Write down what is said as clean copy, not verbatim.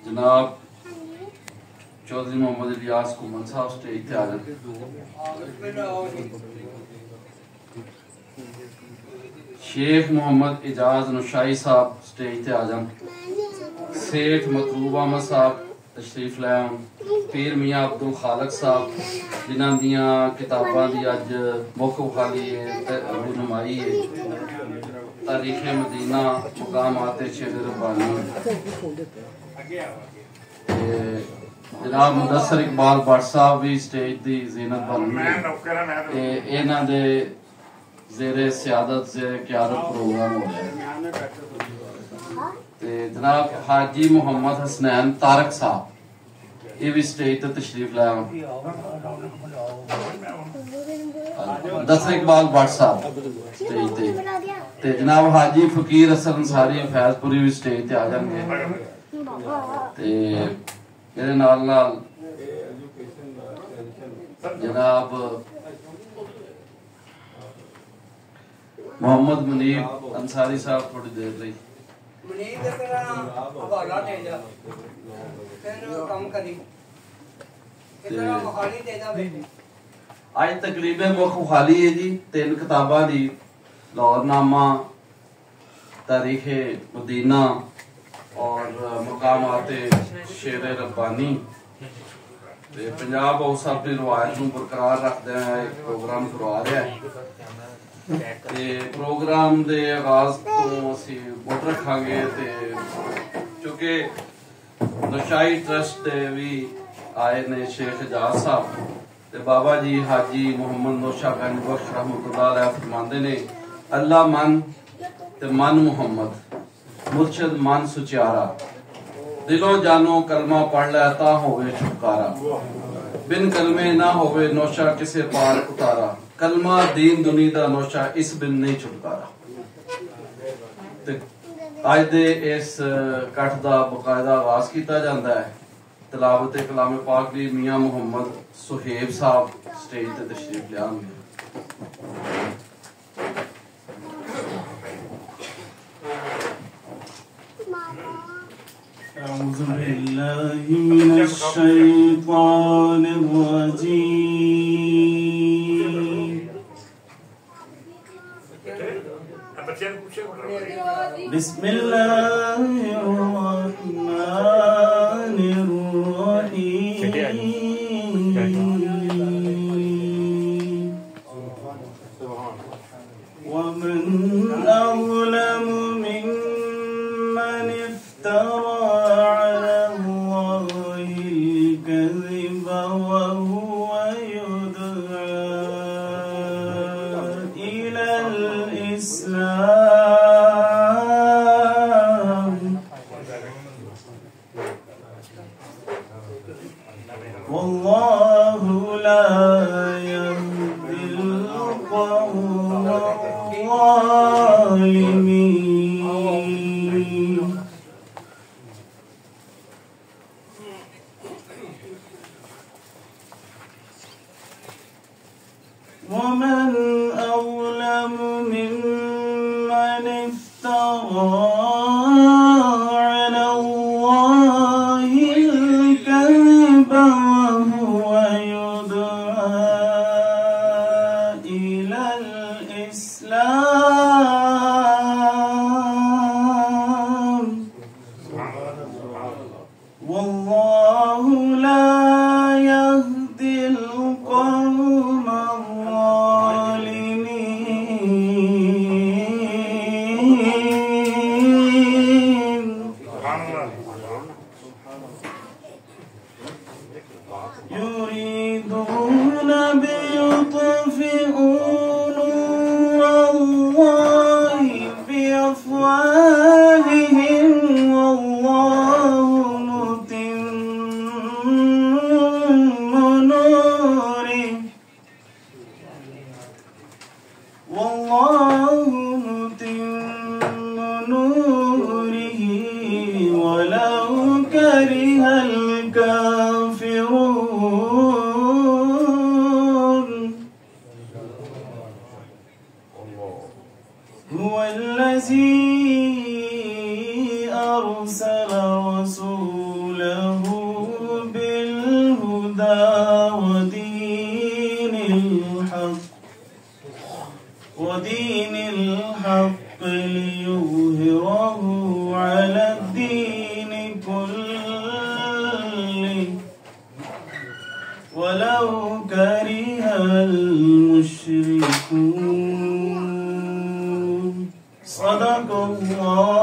जनाब चौधरी मोहम्मद इलियास कुमन साहब स्टेज पे आ जाए। शेख मोहम्मद इजाज नुशाई साहब स्टेज पे आ जाए। सेठ मतलूब अहमद साहब तशरीफ लै आउन। पीर मियाँ अब्दुल खालक साहब जिन्हां दियां किताबां दी अज मुख उखाली रहनुमाई है। तारीख मदीना मुकामात शेर रब्बानी जनाब मुदस्सर इकबाल भट्ट साहब भी स्टेज की जीनत बन इन्हां दे ज़ेरे सियादत ज़ेरे क़यादत प्रोग्राम हो रहा है। जनाब हाजी मोहम्मद हसनैन तारक साहब ये भी स्टेज ते तशरीफ लाया। मुदस्सर इकबाल भट्ट साहब स्टेज ते जनाब हाजी फकीर हसन अंसारी फैजपुरी भी स्टेज ते आ जाएंगे। मेरे नाल नाल जनाब मोहम्मद मुनीब अंसारी साहब थोड़ी देर रही आज तकरीबन मुख खाली है जी। 3 किताबां दी लाहौरनामा तारीख मदीना और मकामात शेर रब्बानी पंजाब हाउस अपनी रवायत को बरकरार रखते हैं एक प्रोग्राम करवा रहा है। प्रोग्राम दे आगाज तो असी वोट रखांगे चूंकि नशाई ट्रस्ट दे भी आए ने शेख एजाज साहब ते बाबा जी हाजी मोहम्मद नौशा गंज बख्श रहमतुल्लाह अलैह फरमांदे ने अल्लाह मन ते मन मुहम्मद मुर्शद मन सुचारा दिलो जानो कलमा पढ़ लेता होवे छुटकारा बिन कलमे ना होवे नौशा किसे पार उतारा कलमा दीन दुनी दा नौशा इस बिन नहीं छुटकारा। अज दे इस कट दा बकायदा आगाज किया जाता है। तलावत कलाम पाक दी मियां मुहम्मद सुहेब साहब स्टेज ते तशरीफ लियाएंगे। أعوذ بالله من الشيطان الرجيم بسم الله الرحمن الرحيم ومن أظلم ممن افترى وهو يدعى إلى الإسلام والله لا يهدي القوم الظالمين ومن أظلم ممن افترى على الله الكذب وهو يدعى إلى الإسلام والله لا يهدي القوم يريدون ليطفئوا نور الله بأفواههم والله متم نوره ولو كره الكافرون هو الذي أرسل رسوله بالحق ودين الحق ليظهره على الدين كله ولو كره المشركون. صدق الله